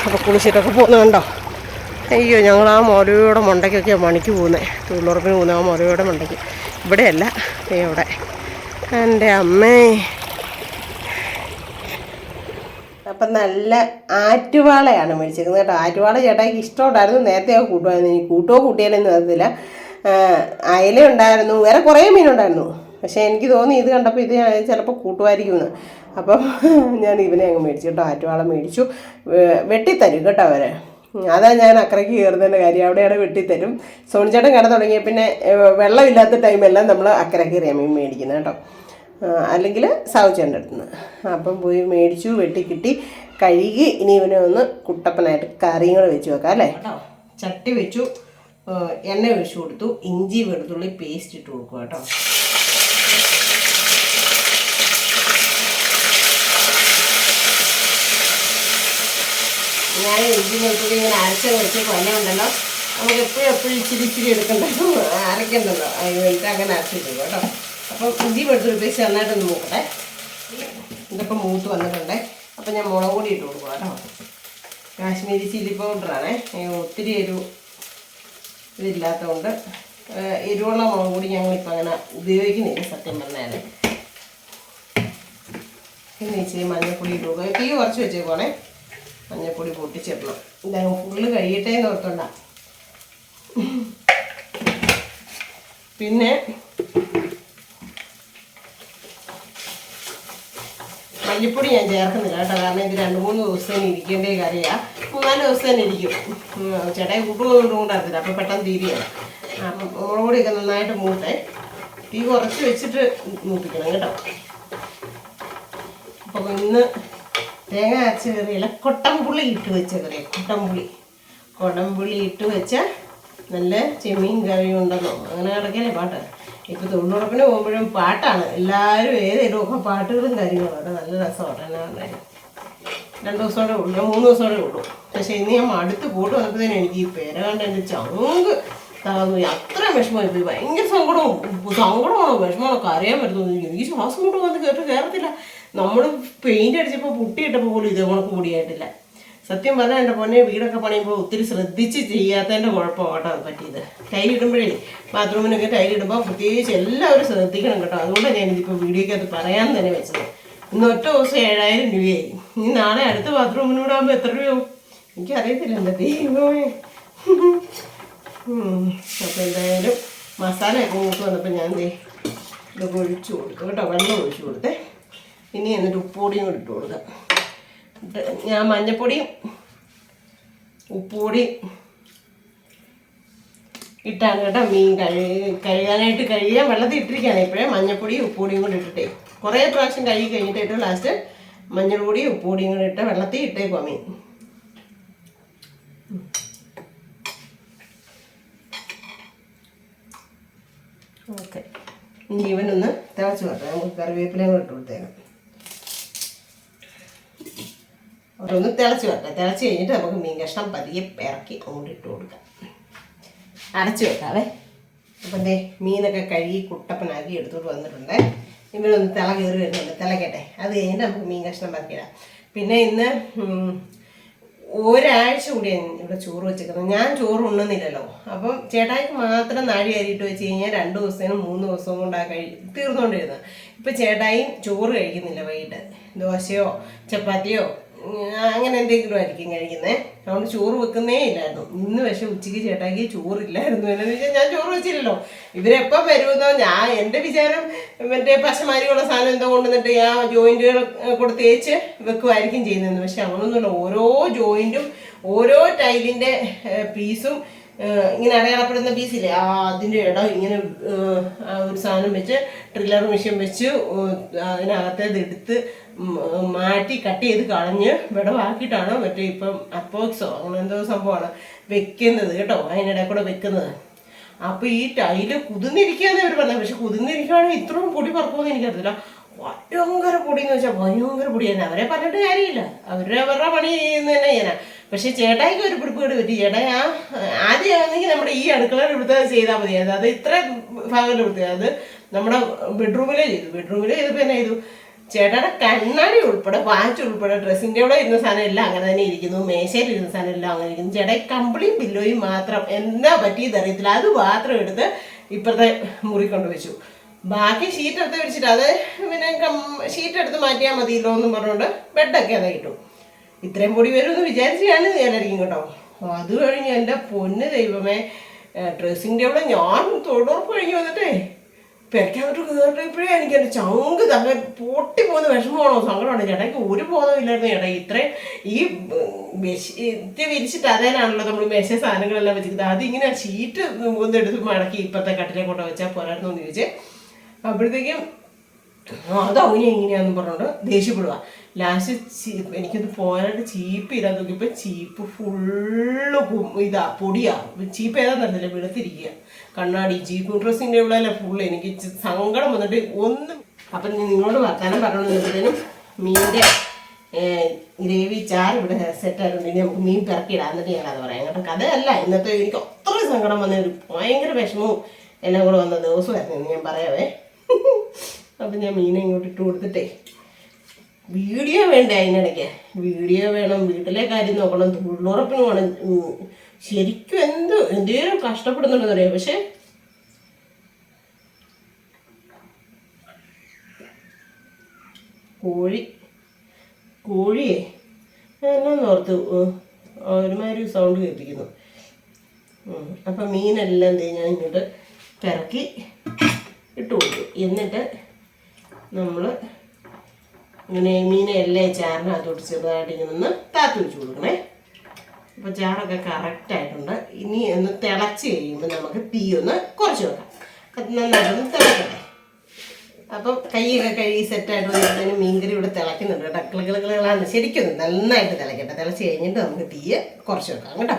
അപ്പോൾ കുളിച്ചിട്ടൊക്കെ പോകുന്നത് കണ്ടോ. അയ്യോ ഞങ്ങൾ ആ മുരയുടെ മണ്ടയ്ക്കൊക്കെയാണ് പണിക്ക് പോകുന്നത്. തൊഴിലുറപ്പിന് പോകുന്ന ആ മുരയുടെ മണ്ടയ്ക്ക്. ഇവിടെയല്ല, ഇവിടെ. എൻ്റെ അമ്മേ. അപ്പം നല്ല ആറ്റുവാളയാണ് മേടിച്ചേക്കുന്നത് കേട്ടോ. ആറ്റുവാള ചേട്ടായിക്ക് ഇഷ്ടമുണ്ടായിരുന്നു. നേരത്തെ കൂട്ടുമായിരുന്നു. ഇനി കൂട്ടുമോ കൂട്ടിയാലെന്ന് അറിയത്തില്ല. അയല ഉണ്ടായിരുന്നു, വേറെ കുറേ മീനുണ്ടായിരുന്നു. പക്ഷേ എനിക്ക് തോന്നി ഇത് കണ്ടപ്പോൾ ഇത് ചിലപ്പോൾ കൂട്ടുമായിരിക്കുമെന്ന്. അപ്പം ഞാൻ ഇവനെ അങ്ങ് മേടിച്ചു കേട്ടോ. ആറ്റുവാള മേടിച്ചു. വെട്ടിത്തരും കേട്ടോ അവർ. അതാ ഞാൻ അക്കരയ്ക്ക് കയറുന്നതിൻ്റെ കാര്യം. അവിടെയാണ് വെട്ടിത്തരും. സോണിച്ചേട്ടൻ കട തുടങ്ങിയ പിന്നെ വെള്ളമില്ലാത്ത ടൈമെല്ലാം നമ്മൾ അക്കരെ കയറിയാണ് മീൻ മേടിക്കുന്നത് കേട്ടോ. അല്ലെങ്കിൽ സാവുച്ചേൻ്റെ അടുത്ത് നിന്ന്. അപ്പം പോയി മേടിച്ചു, വെട്ടിക്കിട്ടി, കഴുകി. ഇനി ഇവനെ ഒന്ന് കുട്ടപ്പനായിട്ട് കറിയും കൂടെ വെച്ച് വെക്കാം അല്ലേ കേട്ടോ. ചട്ടി വെച്ചു, എണ്ണ ഒഴിച്ചു കൊടുത്തു, ഇഞ്ചി വെളുത്തുള്ളി പേസ്റ്റ് ഇട്ട് കൊടുക്കുക കേട്ടോ. ഞാൻ ഇഞ്ചി വെളുത്തുള്ളി ഇങ്ങനെ അരച്ച വെച്ച് കൊല്ലമുണ്ടല്ലോ. നമുക്ക് എപ്പോഴും ഇച്ചിരി എടുക്കണ്ടല്ലോ, അരക്കണ്ടല്ലോ. അതിന് വേണ്ടിയിട്ട് അങ്ങനെ അരച്ചിട്ടു കേട്ടോ. അപ്പം ഇഞ്ചി വെളുത്തുള്ളി പേസ്റ്റ് നന്നായിട്ടൊന്ന് നോക്കട്ടെ. ഇതൊക്കെ മൂത്ത് വന്നിട്ടുണ്ടേ. അപ്പം ഞാൻ മുളക് പൊടി ഇട്ട് കൊടുക്കുക കേട്ടോ. കാശ്മീരി ചില്ലി പൗഡറാണേ. ഒത്തിരി ഇതില്ലാത്തതുകൊണ്ട് എരിവുള്ള മുളക് പൊടി ഞങ്ങളിപ്പോൾ അങ്ങനെ ഉപയോഗിക്കുന്നില്ല സത്യം പറഞ്ഞാൽ. പിന്നെ ഇച്ചിരി മഞ്ഞൾപ്പൊടി ഇട്ട് കൊടുക്കുക. തീ കുറച്ച് വെച്ചേക്കോണേ. മഞ്ഞൾപ്പൊടി പൊട്ടിച്ചിടണം. ഇതാ ഫുള്ള് കഴിയട്ടെ എന്ന് ഓർത്തോണ്ട. പിന്നെ മല്ലിപ്പൊടി ഞാൻ ചേർക്കുന്നില്ല കേട്ടോ. കാരണം ഇത് 2-3 ദിവസത്തേന് ഇരിക്കേണ്ട കറിയാണ്. 3-4 ദിവസത്തേന് ഇരിക്കും. ചേട്ടായി കൂട്ടുകൊണ്ടും കൊണ്ടാകത്തില്ല. അപ്പോൾ പെട്ടെന്ന് തീരുകയാണ്. അപ്പം മുളക് പൊടിയൊക്കെ നന്നായിട്ട് മൂത്തേ. തീ കുറച്ച് വെച്ചിട്ട് മൂപ്പിക്കണം കേട്ടോ. അപ്പോൾ ഇന്ന് തേങ്ങ അരച്ച കറിയല്ല, കൊട്ടംപുളി ഇട്ട് വെച്ച കറിയാണ്. കൊടംപുളി ഇട്ട് വെച്ച നല്ല ചെമ്മീൻ കറിയും ഉണ്ടെന്നോ അങ്ങനെ കിടക്കല്ലേ പാട്ട്. ഇപ്പോൾ തൊഴിലുറപ്പിന് പോകുമ്പോഴും പാട്ടാണ്. എല്ലാവരും ഏതെങ്കിലുമൊക്കെ പാട്ടുകളും കാര്യങ്ങളും കേട്ടോ. നല്ല രസമാണ്. എന്നാ പറഞ്ഞാൽ 2 ദിവസമോടെ ഉള്ളൂ, 3 ദിവസമോടെ ഉള്ളൂ. പക്ഷേ ഇന്ന് ഞാൻ അടുത്ത് പോട്ട് വന്നപ്പോഴത്തേനും എനിക്ക് ഈ പേര കണ്ട് എൻ്റെ ചങ്ക് തകർന്നു. അത്രയും വിഷമമായി പോയി. ഭയങ്കര സങ്കടമാണോ വിഷമമാണോ അറിയാൻ പറ്റുന്നു. എനിക്ക് ശ്വാസം കൊണ്ട് വന്ന് കയറത്തില്ല. നമ്മൾ പെയിൻ്റ് അടിച്ചപ്പോൾ പുട്ടിയിട്ടപ്പോൾ പോലും ഇതേ കണക്ക് കൂടിയായിട്ടില്ല. സത്യം പറഞ്ഞാൽ എൻ്റെ പൊന്നെ വീടൊക്കെ പണിയുമ്പോൾ ഒത്തിരി ശ്രദ്ധിച്ച് ചെയ്യാത്തതിൻ്റെ കുഴപ്പമാണ് കേട്ടോ പറ്റിയത്. ടൈലിടുമ്പോഴേ ബാത്റൂമിനൊക്കെ ടൈലിടുമ്പോൾ പ്രത്യേകിച്ച് എല്ലാവരും ശ്രദ്ധിക്കണം കേട്ടോ. അതുകൊണ്ടാണ് ഞാനിതിപ്പോൾ വീഡിയോക്കകത്ത് പറയാൻ തന്നെ വെച്ചത്. ഇന്ന് ഒറ്റ ദിവസം 7000 രൂപയായി. ഇനി നാളെ അടുത്ത ബാത്റൂമിനൂടെ ആകുമ്പോൾ എത്ര രൂപയാവും എനിക്കറിയത്തില്ല. എൻ്റെ ദൈവമേ. അപ്പോൾ എന്തായാലും മസാലയൊക്കെ മൂത്ത് വന്നപ്പോൾ ഞാൻ ഇതൊക്കെ ഒഴിച്ചു കൊടുക്കും കേട്ടോ. വെള്ളം ഒഴിച്ചു കൊടുത്തേ. ഇനി എന്നിട്ട് ഉപ്പുപൊടിയും കൂടി ഇട്ട് കൊടുക്കാം. ഞാൻ മഞ്ഞപ്പൊടിയും ഉപ്പുപൊടി ഇട്ടാണ് കേട്ടോ മീൻ കഴുകാനായിട്ട്. കഴുകാൻ വെള്ളത്തിൽ ഇട്ടിരിക്കുകയാണ് ഇപ്പോഴേ. മഞ്ഞപ്പൊടിയും ഉപ്പുപൊടിയും കൂടി ഇട്ടിട്ടേ കുറേ പ്രാവശ്യം കഴുകി കഴിഞ്ഞിട്ട് ഏറ്റവും ലാസ്റ്റ് മഞ്ഞൾപ്പൊടിയും ഉപ്പുപൊടിയും കൂടി ഇട്ട് വെള്ളത്തിൽ ഇട്ടേക്കുവാ മീൻ. ഓക്കെ, ഇനി ഇവനൊന്ന് തിളച്ച് വരട്ടെ. നമുക്ക് കറിവേപ്പിലയും കൂടെ ഇട്ട് കൊടുത്തേക്കാം. ഒന്ന് തിളച്ച് വരട്ടെ. തിളച്ച് കഴിഞ്ഞിട്ട് നമുക്ക് മീൻ കഷ്ണം പതിയെ ഇറക്കി അങ്ങോട്ട് ഇട്ട് കൊടുക്കാം. അടച്ച് വെക്കാവേ. അപ്പം എന്തേ മീനൊക്കെ കഴുകി കുട്ടപ്പനാക്കി എടുത്തോട്ട് വന്നിട്ടുണ്ട്. ഇവനൊന്ന് തിള കയറി വരുന്നുണ്ട്. തിളക്കട്ടെ. അത് കഴിഞ്ഞിട്ട് നമുക്ക് മീൻ കഷ്ണം പരക്കിയിടാം. പിന്നെ ഇന്ന് ഒരാഴ്ച കൂടിയാണ് ഇവിടെ ചോറ് വെച്ചേക്കുന്നത്. ഞാൻ ചോറ് ഉണ്ണുന്നില്ലല്ലോ. അപ്പം ചേട്ടായിക്ക് മാത്രം നാഴി അരിയിട്ട് വെച്ച് കഴിഞ്ഞാൽ 2 ദിവസത്തിനും 3 ദിവസവും കൊണ്ടാണ് തീർന്നുകൊണ്ടിരുന്നത്. ഇപ്പം ചേട്ടായും ചോറ് കഴിക്കുന്നില്ല. വൈകിട്ട് ദോശയോ ചപ്പാത്തിയോ അങ്ങനെ എന്തെങ്കിലും ആയിരിക്കും കഴിക്കുന്നത്. അതുകൊണ്ട് ചോറ് വെക്കുന്നേ ഇല്ലായിരുന്നു. ഇന്ന് പക്ഷെ ഉച്ചയ്ക്ക് ചേട്ടായിക്ക് ചോറില്ലായിരുന്നു. എന്താണെന്ന് വെച്ചാൽ ഞാൻ ചോറ് വെച്ചില്ലല്ലോ. ഇവരെപ്പം വരുമെന്നോ എൻ്റെ വിചാരം മറ്റേ പശമാരിയുള്ള സാധനം എന്തോ കൊണ്ടുവന്നിട്ട് ആ ജോയിൻറ്റുകൾ കൂടെ തേച്ച് വെക്കുമായിരിക്കും ചെയ്യുന്നതെന്ന്. പക്ഷെ അങ്ങനൊന്നുമില്ല. ഓരോ ജോയിൻറ്റും ഓരോ ടൈലിൻ്റെ പീസും ഇങ്ങനെ അടയാളപ്പെടുന്ന പീസില്ലേ, അതിൻ്റെ ഇടം ഇങ്ങനെ ഒരു സാധനം വെച്ച് ഡ്രില്ലർ മെഷീൻ വെച്ച് അതിനകത്തേത് എടുത്ത് മാറ്റി കട്ട് ചെയ്ത് കളഞ്ഞ് വിടവാക്കിയിട്ടാണ് മറ്റേ ഇപ്പം അപ്പോക്സോ അങ്ങനെ എന്തോ സംഭവമാണ് വെക്കുന്നത് കേട്ടോ, അതിനിടെ കൂടെ വെക്കുന്നത്. അപ്പോൾ ഈ ടൈല് കുതിർന്നിരിക്കുകയെന്ന് അവർ പറഞ്ഞത്. പക്ഷെ കുതിർന്നിരിക്കുകയാണെങ്കിൽ ഇത്രയും പൊടി പറക്കുമെന്ന് എനിക്കറിയില്ല. ഭയങ്കര പൊടിയെന്ന് വെച്ചാൽ ഭയങ്കര പൊടി തന്നെ. അവരെ പറഞ്ഞിട്ട് കാര്യമില്ല, അവരുടെ പണി ചെയ്യുന്ന തന്നെ ചെയ്യാനാ. പക്ഷെ ചേട്ടായിക്ക് ഒരു പിടിപ്പേട് പറ്റി. ചേട്ടായി ആദ്യമാണെങ്കിൽ നമ്മുടെ ഈ അടുക്കളയിൽ ഇവിടുത്തെ ചെയ്താൽ മതി. അത് ഇത്ര ഭാഗത്തിൽ വൃത്തിയായി അത് നമ്മുടെ ബെഡ്റൂമിലേ ചെയ്തപ്പോൾ എന്നാ ചെയ്തു, ചേട്ടായുടെ കണ്ണാടി ഉൾപ്പെടെ വാച്ച് ഉൾപ്പെടെ ഡ്രസ്സിൻ്റെ അവിടെ ഇരുന്ന സാധനം എല്ലാം അങ്ങനെ തന്നെ ഇരിക്കുന്നു, മേശയിൽ ഇരുന്ന സാധനം എല്ലാം അങ്ങനെ ഇരിക്കുന്നു. ചേട്ടായി കമ്പിളിയും പില്ലോയും മാത്രം എന്താ പറ്റിയത് അറിയത്തില്ല, അത് മാത്രം എടുത്ത് ഇപ്പോഴത്തെ മുറി കൊണ്ടുവച്ചു. ബാക്കി ഷീറ്റ് എടുത്ത് വിരിച്ചിട്ട് അത് പിന്നെ ഷീറ്റ് എടുത്ത് മാറ്റിയാൽ മതിയല്ലോ എന്നും പറഞ്ഞുകൊണ്ട് ബെഡൊക്കെ അതാ കിട്ടും. ഇത്രയും പൊടി വരുമെന്ന് വിചാരിച്ചാണ് ഞാനായിരിക്കും കേട്ടോ. അത് കഴിഞ്ഞ് എൻ്റെ പൊന്ന് ദൈവമേ, ഡ്രസ്സിൻ്റെ അവിടെ ഞാൻ തൊടുറപ്പ് കഴിഞ്ഞ് വന്നിട്ടേ പെരക്കകത്ത് കയറിയപ്പോഴേ എനിക്ക് എൻ്റെ ചങ്ക് തല പൊട്ടി പോകുന്ന വിഷമമാണോ സങ്കടമാണോ. ചേട്ടായിക്ക് ഒരു ബോധമില്ലായിരുന്നു. ചേട്ടാ ഇത്രയും ഈ വിരിച്ചിട്ട് അതേനാണല്ലോ നമ്മൾ മേശ സാധനങ്ങളെല്ലാം വെച്ചിരിക്കുന്നത്. അതിങ്ങനെ ഷീറ്റ് ഒന്നെടുത്ത് മടക്കി ഇപ്പോഴത്തെ കട്ടിലെ കൊണ്ട് വെച്ചാൽ പോരായിരുന്നു എന്ന് ചോദിച്ചേ. അപ്പോഴത്തേക്കും അതങ്ങനെ ഇങ്ങനെയാണെന്ന് പറഞ്ഞുകൊണ്ട് ദേഷ്യപ്പെടുക. ലാസ്റ്റ് എനിക്കത് പോരായിട്ട് ചീപ്പ് ചെയ്താൽ നോക്കിയപ്പോൾ ചീപ്പ് ഫുള്ള് ഇതാ പൊടിയാ. ചീപ്പ് ഏതാന്ന് അറിയില്ല, വെളുത്തിരിക്കുക. കണ്ണാടി ചീപ്പ് ഡ്രസ്സിൻ്റെ ഇവിടെ ഫുള്ള് എനിക്ക് സങ്കടം വന്നിട്ട് ഒന്നും. അപ്പം നിങ്ങളോട് വർത്താനം പറഞ്ഞോണ്ടിരുന്നതിനും മീനിൻ്റെ ഗ്രേവി ചാറ് ഇവിടെ സെറ്റായിട്ടുണ്ടെങ്കിൽ നമുക്ക് മീൻ പിറക്കിയിടാം. എന്നിട്ട് ഞാനത് പറയാം കേട്ടോ. കഥയല്ല, ഇന്നത്തെ എനിക്ക് അത്രയും സങ്കടം വന്ന ഒരു ഭയങ്കര വിഷമവും എല്ലാം കൂടെ വന്ന ദിവസമായിരുന്നു ഞാൻ പറയാവേ. അപ്പം ഞാൻ മീനെ ഇങ്ങോട്ട് ഇട്ട് കൊടുത്തിട്ടേ വീഡിയോ വേണ്ടേ, അതിനിടയ്ക്ക് വീഡിയോ വേണം, വീട്ടിലെ കാര്യം നോക്കണം, തൊഴിലുറപ്പിന് വേണം. ശരിക്കും എന്തേലും കഷ്ടപ്പെടുന്നുണ്ടെന്ന് അറിയാം. പക്ഷെ കോഴിയെ എന്നാന്ന് ഓർത്ത് ഒരുമാതിരി സൗണ്ട് കേൾപ്പിക്കുന്നു. അപ്പം മീനെല്ലാം ഞാൻ ഇങ്ങോട്ട് പിറക്കി ഇട്ട് കൊടുത്തു. എന്നിട്ട് നമ്മൾ ഇങ്ങനെ മീനെ എല്ലാം ചാറിനകത്തോട്ട് ചെറുതായിട്ട് ഇങ്ങനെ ഒന്ന് താത്തി വെച്ച് കൊടുക്കണേ. അപ്പോൾ ചാറൊക്കെ കറക്റ്റായിട്ടുണ്ട്. ഇനി ഒന്ന് തിളച്ച് കഴിയുമ്പോൾ നമുക്ക് തീ ഒന്ന് കുറച്ച് വെക്കാം. നന്നായിട്ടൊന്ന് തിളക്കട്ടെ. അപ്പം കൈയൊക്കെ കഴുകി സെറ്റായിട്ട് വന്നിട്ട് മീൻകറി ഇവിടെ തിളയ്ക്കുന്നുണ്ട് കേട്ടോ. കിളകളാണ് ശരിക്കും നന്നായിട്ട് തിളക്കട്ടെ. തിളച്ച് കഴിഞ്ഞിട്ട് നമുക്ക് തീ കുറച്ച് വെക്കാം കേട്ടോ.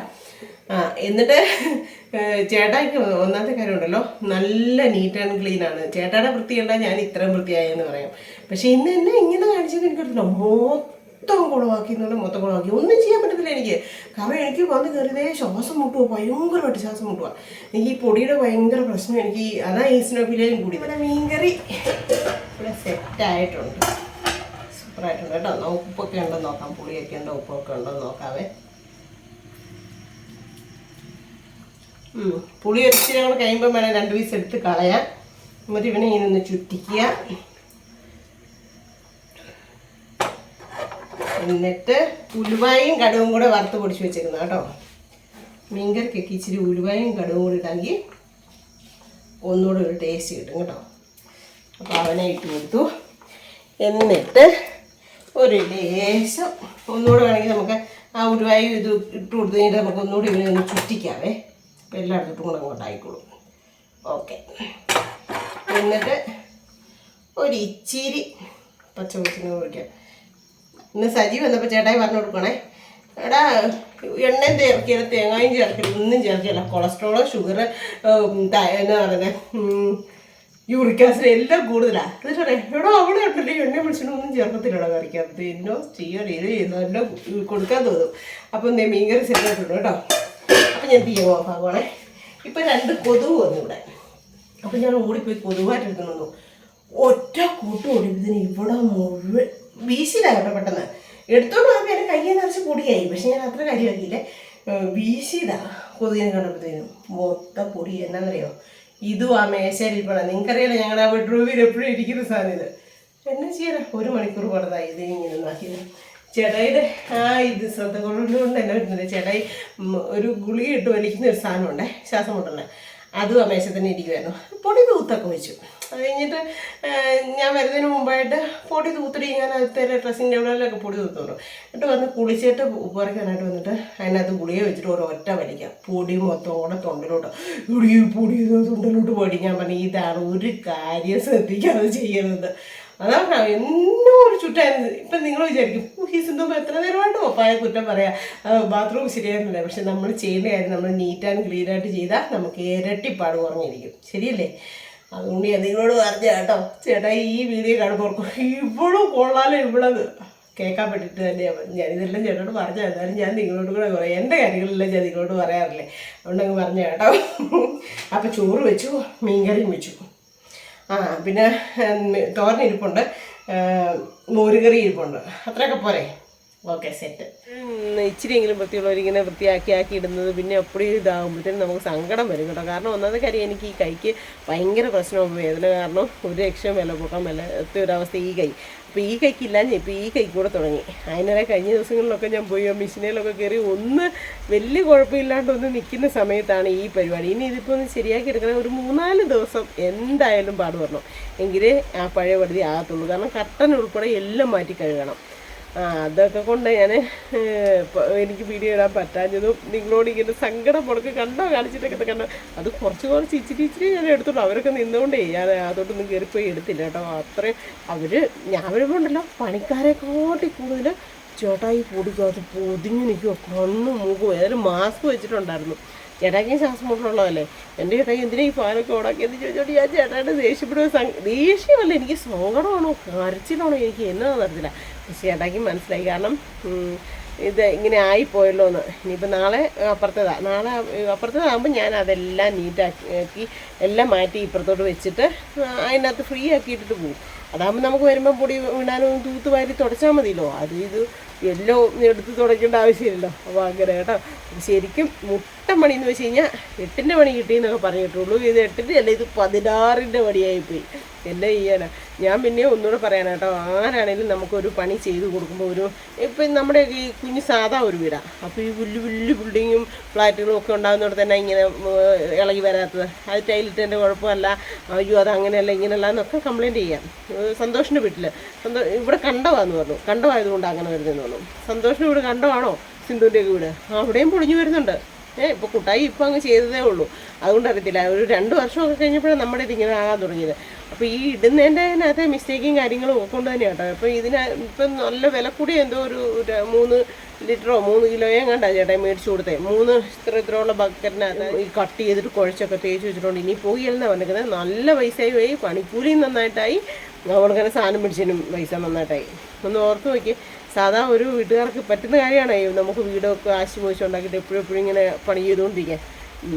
എന്നിട്ട് ചേട്ടായിക്ക് ഒന്നാമത്തെ കാര്യം ഉണ്ടല്ലോ, നല്ല നീറ്റ് ആൻഡ് ക്ലീൻ ആണ്. ചേട്ടായുടെ വൃത്തി കണ്ടാൽ ഞാൻ ഇത്രയും വൃത്തിയായെന്ന് പറയാം. പക്ഷെ ഇന്ന് എന്നെ ഇങ്ങനെ കാണിച്ചത് എനിക്കറിയില്ല. മൊത്തം കുളമാക്കി ഒന്നും ചെയ്യാൻ പറ്റത്തില്ല എനിക്ക്. കാരണം എനിക്ക് വന്ന് കയറിയതേ ശ്വാസം മുട്ടുക, ഭയങ്കരമായിട്ട് ശ്വാസം മുട്ടുക. എനിക്ക് ഈ പൊടിയുടെ ഭയങ്കര പ്രശ്നം. എനിക്ക് അതാ ഈസിനോഫിലേയും കൂടി. ഇവിടെ മീൻകറി ഇവിടെ സെറ്റായിട്ടുണ്ട്, സൂപ്പറായിട്ടുണ്ട് കേട്ടോ. ഉപ്പൊക്കെ ഉണ്ടോ നോക്കാം, പുളിയൊക്കെ ഉണ്ടോ ഉപ്പൊക്കെ ഉണ്ടോ നോക്കാവേ. പുളി ഒരിച്ചിരി കൂടെ കഴിയുമ്പോൾ വേണം 2 പീസ് എടുത്ത് കളയാൻ. എന്നിട്ട് ഇവനെ ഇങ്ങനെ ഒന്ന് ചുറ്റിക്കുക. എന്നിട്ട് ഉലുവായും കടുവും കൂടെ വറുത്ത് പൊടിച്ച് വെച്ചേക്കുന്നത് കേട്ടോ. മീൻകറിക്കൊക്കെ ഇച്ചിരി ഉലുവായും കടുവും കൂടി ഇട്ടാങ്കിൽ ഒന്നുകൂടെ ഒരു ടേസ്റ്റ് കിട്ടും കേട്ടോ. അപ്പോൾ അവനെ ഇട്ട് കൊടുത്തു. എന്നിട്ട് ഒരു ലേശം ഒന്നുകൂടെ വേണമെങ്കിൽ നമുക്ക് ആ ഉലുവായും ഇത് ഇട്ട് കൊടുത്തു കഴിഞ്ഞിട്ട് നമുക്ക് ഒന്നുകൂടി ഇവനെ ഒന്ന് ചുറ്റിക്കാവേ. അപ്പോൾ എല്ലായിടത്തും കൂടെ അങ്ങോട്ടായിക്കോളും. ഓക്കെ. എന്നിട്ട് ഒരു ഇച്ചിരി പച്ചമുളകിന് കുറിക്കാം. ഇന്ന് സജി വന്നപ്പോൾ ചേട്ടായി പറഞ്ഞു കൊടുക്കണേ, എടാ എണ്ണയും ചേർക്കില്ല, തേങ്ങയും ചേർക്കില്ല, ഒന്നും ചേർക്കില്ല. കൊളസ്ട്രോള്, ഷുഗർ, എന്നാ പറയുന്നത്, യൂറിക് ആസിഡ് എല്ലാം കൂടുതലാണ്. എന്നിട്ട് പറയാം, എടോ അവിടെ ഉണ്ടല്ലോ എണ്ണ വിളിച്ചിട്ടൊന്നും ചേർക്കത്തില്ലടാ കറിക്കകത്ത്. എന്നോ ചെയ്യുന്നോ എല്ലാം കൊടുക്കാൻ തോന്നും. അപ്പം എന്തേ മീൻകറി സെറ്റായിട്ടുണ്ട് കേട്ടോ. അപ്പം ഞാൻ തീ ഓഫാക്കുവാണേ. ഇപ്പം 2 കൊതുക് വന്നു ഇവിടെ. അപ്പം ഞാൻ ഓടിപ്പോയി കൊതുവായിട്ട് എടുക്കുന്നു. ഒറ്റ കൂട്ട് ഓടിപ്പത്തിന് ഇവിടെ മുഴുവൻ വീശിലാണ് കേട്ടോ. പെട്ടെന്ന് എടുത്തോണ്ട് പോയപ്പോൾ എൻ്റെ കയ്യിൽ നിറച്ച് പൊടിയായി. പക്ഷെ ഞാൻ അത്ര കാര്യമാക്കിയില്ല, വീശിയതാ. കൊതുകിനെ കണ്ടപ്പോഴത്തേനും മൊത്തം പൊടി. എന്നാന്നറിയോ, ഇതും ആ മേശയിൽ ഇരിപ്പണം. നിങ്ങൾക്കറിയാലോ ഞങ്ങളുടെ ആ ബെഡ്റൂമിൽ എപ്പോഴും ഇരിക്കുന്ന സാധനം ഇത്. എന്നാ ചെയ്യാനാ, 1 മണിക്കൂർ പടതായി ഇത് ഇങ്ങനെ ഒന്നാക്കിയത്. ചേട്ടായിയുടെ ഇത് ശ്രദ്ധ കൊണ്ടുകൊണ്ട് തന്നെ വരുന്നില്ല. ചേട്ടായി ഒരു ഗുളിക ഇട്ട് വലിക്കുന്ന ഒരു സാധനമുണ്ടേ, ശ്വാസം മുട്ടല്ലേ, അതും ആ മേശ തന്നെ ഇരിക്കുമായിരുന്നു. പൊടി തൂത്തൊക്കെ വെച്ചു. അത് കഴിഞ്ഞിട്ട് ഞാൻ വരുന്നതിന് മുമ്പായിട്ട് പൊടി തൂത്തിട്ട് ഞാൻ അടുത്ത ഡ്രസ്സിങ് ടേബിളിലൊക്കെ പൊടി തൂത്തോളൂ. എന്നിട്ട് വന്ന് കുളിച്ചിട്ട് ഉപ്പറക്കാനായിട്ട് വന്നിട്ട് അതിനകത്ത് ഗുളിക വെച്ചിട്ട് ഒരൊറ്റ വലിക്കാം. പൊടി മൊത്തം കൂടെ തൊണ്ടിലോട്ട് പൊടി തൊണ്ടിലോട്ട് പൊടി. ഞാൻ പറഞ്ഞു ഇതാണ് ഒരു കാര്യം ശ്രദ്ധിക്കാതെ ചെയ്യരുത്. അതാണ് എന്നോ ഒരു ചുറ്റായിരുന്നു. ഇപ്പം നിങ്ങൾ വിചാരിക്കും ഈ സിന്ധുമ്പോൾ എത്ര നേരമായിട്ട് ഒപ്പായ കുറ്റം പറയാം, ബാത്റൂം ശരിയായിരുന്നില്ല. പക്ഷെ നമ്മൾ ചെയ്യുന്ന കാര്യം നമ്മൾ നീറ്റ് ആൻഡ് ക്ലീൻ ആയിട്ട് ചെയ്താൽ നമുക്ക് ഇരട്ടിപ്പാട് കുറഞ്ഞിരിക്കും. ശരിയല്ലേ? അതുകൊണ്ട് ഞാൻ നിങ്ങളോട് പറഞ്ഞ കേട്ടോ, ചേട്ടാ ഈ വീഡിയോ കാണുമ്പോൾ ഇവളും കൊള്ളാലോ, ഇവളത് കേൾക്കാൻ പറ്റിയിട്ട് തന്നെയാണ് ഞാനിതെല്ലാം ചേട്ടനോട് പറഞ്ഞാൽ. എന്നാലും ഞാൻ നിങ്ങളോട് കൂടെ പറയാം, എൻ്റെ കാര്യങ്ങളെല്ലാം ഞാൻ നിങ്ങളോട് പറയാറില്ലേ, അതുകൊണ്ടങ്ങ് പറഞ്ഞ കേട്ടോ. അപ്പം ചോറ് വെച്ചു, മീൻകറിയും വെച്ചു. പിന്നെ തോരൻ ഇരിപ്പുണ്ട്, മോരുകറി ഇരിപ്പുണ്ട്. അത്രയൊക്കെ പോരെ? Okay, set. ഇച്ചിരിയെങ്കിലും വൃത്തിയുള്ളവരിങ്ങനെ വൃത്തിയാക്കി ഇടുന്നത് പിന്നെ എപ്പോഴും ഇതാകുമ്പോഴത്തേനും നമുക്ക് സങ്കടം വരും കേട്ടോ. കാരണം ഒന്നാമത്തെ കാര്യം, എനിക്ക് ഈ കൈക്ക് ഭയങ്കര പ്രശ്നമാണ്, വേദന കാരണം ഒരു രക്ഷയും വില പോക്കാൻ മേലത്തെ ഒരവസ്ഥ ഈ കൈ. അപ്പോൾ ഈ കൈക്കില്ല, ഞാൻ ഇപ്പോൾ ഈ കൈക്ക് കൂടെ തുടങ്ങി. അതിനിടെ കഴിഞ്ഞ ദിവസങ്ങളിലൊക്കെ ഞാൻ പോയി മെഷീനിലൊക്കെ കയറി ഒന്ന് വലിയ കുഴപ്പമില്ലാണ്ട് ഒന്ന് നിൽക്കുന്ന സമയത്താണ് ഈ പരിപാടി. ഇനി ഇതിപ്പോൾ ഒന്ന് ശരിയാക്കി എടുക്കണേ ഒരു 3-4 ദിവസം എന്തായാലും പാട് വരണം, എങ്കിലേ ആ പഴയ പടുതി ആകത്തുള്ളൂ. കാരണം കട്ടൻ ഉൾപ്പെടെ എല്ലാം മാറ്റി കഴുകണം. അതൊക്കെ കൊണ്ട് ഞാൻ എനിക്ക് വീഡിയോ ഇടാൻ പറ്റാഞ്ഞതും നിങ്ങളോട് ഇങ്ങനെ സങ്കടം മുടക്ക് കണ്ടോ കാണിച്ചിട്ടൊക്കെ കണ്ടോ. അത് കുറച്ച് ഇച്ചിരി ഞാൻ എടുത്തോളൂ. അവരൊക്കെ നിന്നുകൊണ്ടേ ഞാൻ അതോട്ടൊന്നും കയറിപ്പോയി എടുത്തില്ല കേട്ടോ. അത്രയും ഞാൻ വരുമ്പോൾ ഉണ്ടല്ലോ പണിക്കാരെ കാട്ടി കൂടുതൽ ചേട്ടായി പൊടിക്കകത്ത് പൊതിഞ്ഞ് നിൽക്കുമോ, കണ്ണും മൂക്കും. ഏതായാലും മാസ്ക് വെച്ചിട്ടുണ്ടായിരുന്നു. ചേട്ടാക്കി ശ്വാസം മുട്ടുള്ളതല്ലേ, എൻ്റെ ചേട്ടായി എന്തിനാ ഈ ഫാനൊക്കെ ഓടാക്കിയെന്ന് ചോദിച്ചോട്ട് ഞാൻ ചേട്ടായിട്ട് ദേഷ്യമല്ല, എനിക്ക് സങ്കടമാണോ കരച്ചിലാണോ എനിക്ക് എന്നാന്ന് അറിയത്തില്ല. പക്ഷേ ചേട്ടാക്കി മനസ്സിലായി. കാരണം ഇത് ഇങ്ങനെ ആയിപ്പോയല്ലോ എന്ന്. ഇനിയിപ്പോൾ നാളെ അപ്പുറത്തേതാകുമ്പോൾ ഞാൻ അതെല്ലാം നീറ്റാക്കി എല്ലാം മാറ്റി ഇപ്പുറത്തോട്ട് വെച്ചിട്ട് അതിനകത്ത് ഫ്രീ ആക്കിയിട്ടിട്ട് പോകും. അതാകുമ്പോൾ നമുക്ക് വരുമ്പോൾ പൊടി വീണാലും തൂത്ത് വാരി തുടച്ചാൽ മതിയല്ലോ. ഇത് എല്ലാം എടുത്ത് തുടയ്ക്കേണ്ട ആവശ്യമില്ലല്ലോ. അപ്പോൾ അങ്ങനെ കേട്ടോ. ശരിക്കും മുട്ട മണി എന്ന് വെച്ച് കഴിഞ്ഞാൽ 8ൻ്റെ മണി കിട്ടിയെന്നൊക്കെ പറഞ്ഞിട്ടുള്ളൂ. ഇത് 8ൻ്റെ അല്ല, ഇത് 16ൻ്റെ മണിയായിപ്പോയി. എന്നെ ചെയ്യാനാ. ഞാൻ പിന്നെ ഒന്നുകൂടെ പറയാനാട്ടോ, ആരാണെങ്കിലും നമുക്കൊരു പണി ചെയ്ത് കൊടുക്കുമ്പോൾ ഇപ്പം നമ്മുടെ ഈ കുഞ്ഞ് സാധാ ഒരു വീടാണ്. അപ്പോൾ ഈ വലിയ ബിൽഡിങ്ങും ഫ്ലാറ്റുകളും ഒക്കെ ഉണ്ടാകുന്നതോടെ തന്നെ ഇങ്ങനെ ഇളകി വരാത്തത്, അത് ടൈലിട്ടതിൻ്റെ കുഴപ്പമല്ല, അയ്യോ അത് അങ്ങനെയല്ല ഇങ്ങനെയല്ല എന്നൊക്കെ കംപ്ലയിൻറ്റ് ചെയ്യാം. സന്തോഷിൻ്റെ വീട്ടിൽ ഇവിടെ കണ്ടമാണെന്ന് പറഞ്ഞു, കണ്ടമായതുകൊണ്ട് അങ്ങനെ വരുന്നതെന്ന് പറഞ്ഞു. സന്തോഷിൻ്റെ വീട് കണ്ടമാണോ സിന്ധുവിൻ്റെയൊക്കെ വീട്? അവിടെയും പൊളിഞ്ഞു വരുന്നുണ്ട്. ഇപ്പോൾ കുട്ടായി ഇപ്പം അങ്ങ് ചെയ്തതേ ഉള്ളൂ. അതുകൊണ്ട് അറിയത്തില്ല, ഒരു 2 വർഷമൊക്കെ കഴിഞ്ഞപ്പോഴാണ് നമ്മുടെ ഇതിങ്ങനെ ആകാൻ തുടങ്ങിയത്. അപ്പോൾ ഈ ഇടുന്നതിൻ്റെ അതിനകത്ത് മിസ്റ്റേക്കും കാര്യങ്ങളും ഒക്കെ കൊണ്ട് തന്നെ കേട്ടോ. അപ്പോൾ ഇപ്പം നല്ല വില കൂടി എന്തോ ഒരു 3 ലിറ്ററോ 3 കിലോയോ കണ്ടാ ചേട്ടാ മേടിച്ചു കൊടുത്തേ. 3 ഇത്രയുള്ള ബക്കറ്റിനകത്ത് ഈ കട്ട് ചെയ്തിട്ട് കുഴച്ചൊക്കെ തേച്ച് വെച്ചിട്ടുണ്ട്. ഇനി പോയില്ലെന്നാണ് പറഞ്ഞിരിക്കുന്നത്. നല്ല പൈസയായി പോയി, പണിക്കൂലിയും നന്നായിട്ടായി, നമ്മൾക്കങ്ങനെ സാധനം പിടിച്ചതിനും പൈസ നന്നായിട്ടായി. ഒന്ന് ഓർത്ത് നോക്കി. സാധാ ഒരു വീട്ടുകാർക്ക് പറ്റുന്ന കാര്യമാണ് നമുക്ക് വീടൊക്കെ ആശി മോശമുണ്ടാക്കിയിട്ട് എപ്പോഴും ഇങ്ങനെ പണി ചെയ്തുകൊണ്ടിരിക്കാൻ.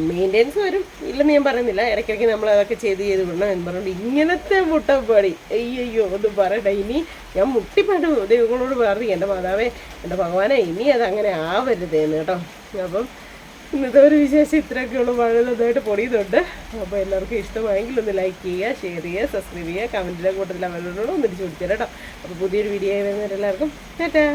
മെയിൻ്റെനൻസ് വരും, ഇല്ലെന്ന് ഞാൻ പറയുന്നില്ല. ഇടയ്ക്കിടയ്ക്ക് നമ്മൾ അതൊക്കെ ചെയ്ത് വിടണം എന്ന് പറഞ്ഞുകൊണ്ട് ഇങ്ങനത്തെ മുട്ടപ്പാടി അയ്യോ ഒന്നും പറയട്ടെ. ഇനി ഞാൻ മുട്ടിപ്പാട്ട് ദൈവങ്ങളോട് പറഞ്ഞു, എൻ്റെ മാതാവേ, എൻ്റെ ഭഗവാനെ, ഇനി അതങ്ങനെ ആവരുതേന്ന് കേട്ടോ. അപ്പം ഇന്നത്തെ ഒരു വിശേഷം ഇത്രയൊക്കെയുള്ള മഴ നന്നായിട്ട് പൊടിയുന്നുണ്ട്. അപ്പോൾ എല്ലാവർക്കും ഇഷ്ടമായെങ്കിൽ ഒന്ന് ലൈക്ക് ചെയ്യുക, ഷെയർ ചെയ്യുക, സബ്സ്ക്രൈബ് ചെയ്യുക, കമൻറ്റിലെ കൂട്ടത്തിൽ അവരോടും ഒന്ന് തിരിച്ചു കൊടുത്തരാം കേട്ടോ. അപ്പോൾ പുതിയൊരു വീഡിയോ വരുന്നവരെല്ലാവർക്കും ടാറ്റാ.